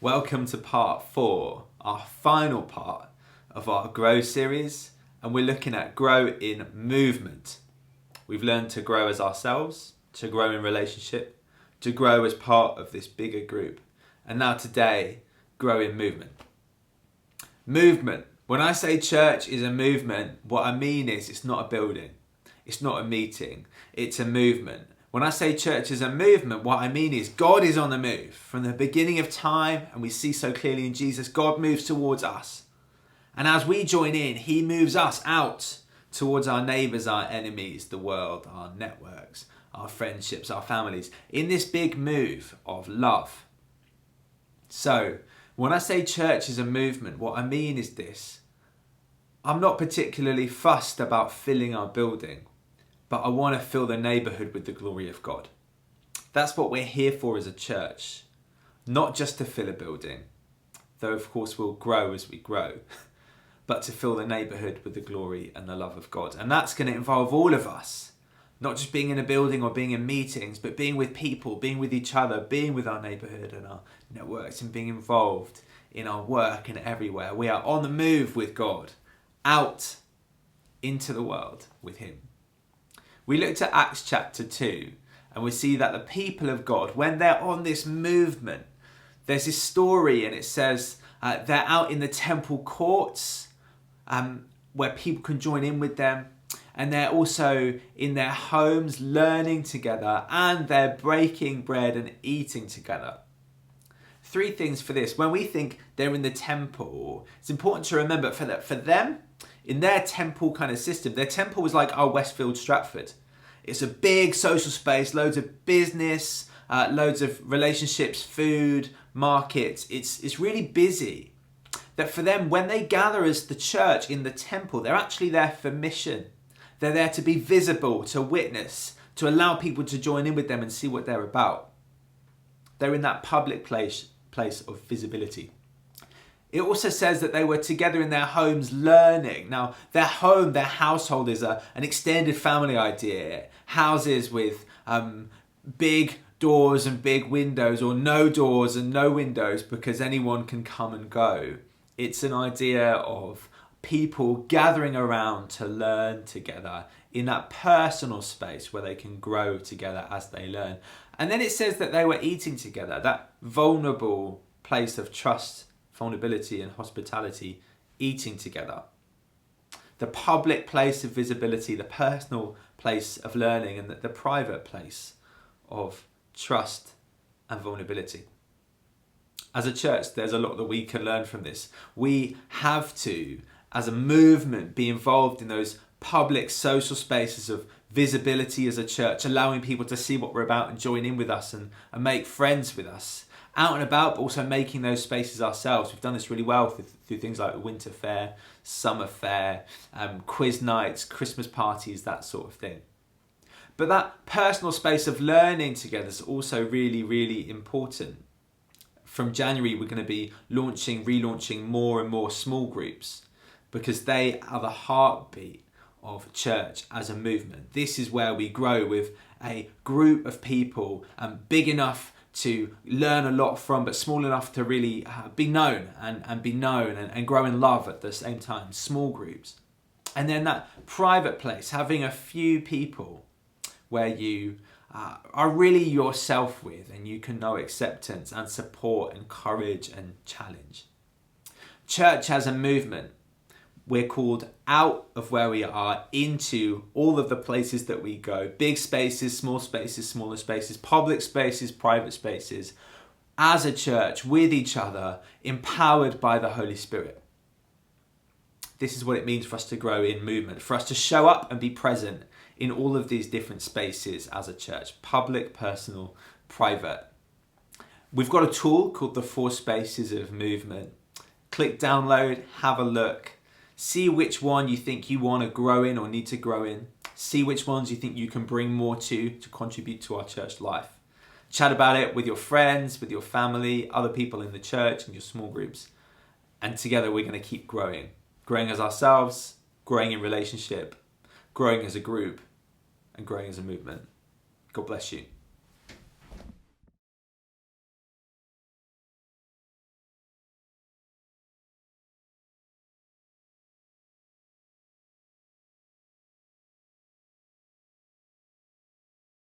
Welcome to part 4, our final part of our Grow series, and we're looking at grow in movement. We've learned to grow as ourselves, to grow in relationship, to grow as part of this bigger group, and now today, grow in movement. Movement. When I say church is a movement, what I mean is it's not a building, it's not a meeting, it's a movement. When I say church is a movement, what I mean is God is on the move. From the beginning of time, and we see so clearly in Jesus, God moves towards us. And as we join in, he moves us out towards our neighbours, our enemies, the world, our networks, our friendships, our families, in this big move of love. So, when I say church is a movement, what I mean is this. I'm not particularly fussed about filling our building, but I want to fill the neighbourhood with the glory of God. That's what we're here for as a church. Not just to fill a building, though of course we'll grow as we grow, but to fill the neighbourhood with the glory and the love of God. And that's going to involve all of us, not just being in a building or being in meetings, but being with people, being with each other, being with our neighbourhood and our networks, and being involved in our work and everywhere. We are on the move with God, out into the world with him. We looked at Acts chapter 2, and we see that the people of God, when they're on this movement, there's this story, and it says they're out in the temple courts where people can join in with them, and they're also in their homes learning together, and they're breaking bread and eating together. 3 things for this. When we think they're in the temple, it's important to remember for them, in their temple kind of system, their temple was like our Westfield Stratford. It's a big social space, loads of business, loads of relationships, food, markets. It's really busy. That for them, when they gather as the church in the temple, they're actually there for mission. They're there to be visible, to witness, to allow people to join in with them and see what they're about. They're in that public place of visibility. It also says that they were together in their homes learning. Now, their home, their household is an extended family idea. Houses with big doors and big windows, or no doors and no windows because anyone can come and go. It's an idea of people gathering around to learn together in that personal space where they can grow together as they learn. And then it says that they were eating together, that vulnerable place of trust, vulnerability and hospitality, eating together. The public place of visibility, the personal place of learning, and the private place of trust and vulnerability. As a church, there's a lot that we can learn from this. We have to, as a movement, be involved in those public social spaces of visibility as a church, allowing people to see what we're about and join in with us and make friends with us. Out and about, but also making those spaces ourselves. We've done this really well through things like the Winter Fair, Summer Fair, quiz nights, Christmas parties, that sort of thing. But that personal space of learning together is also really, really important. From January, we're going to be relaunching more and more small groups, because they are the heartbeat of church as a movement. This is where we grow with a group of people big enough to learn a lot from, but small enough to really be known and grow in love at the same time. Small groups. And then that private place, having a few people where you are really yourself with, and you can know acceptance and support and courage and challenge. Church as a movement. We're called out of where we are into all of the places that we go. Big spaces, small spaces, smaller spaces, public spaces, private spaces. As a church, with each other, empowered by the Holy Spirit. This is what it means for us to grow in movement. For us to show up and be present in all of these different spaces as a church. Public, personal, private. We've got a tool called the 4 Spaces of Movement. Click download, have a look. See which one you think you want to grow in or need to grow in. See which ones you think you can bring more to contribute to our church life. Chat about it with your friends, with your family, other people in the church and your small groups. And together we're going to keep growing. Growing as ourselves, growing in relationship, growing as a group, and growing as a movement. God bless you.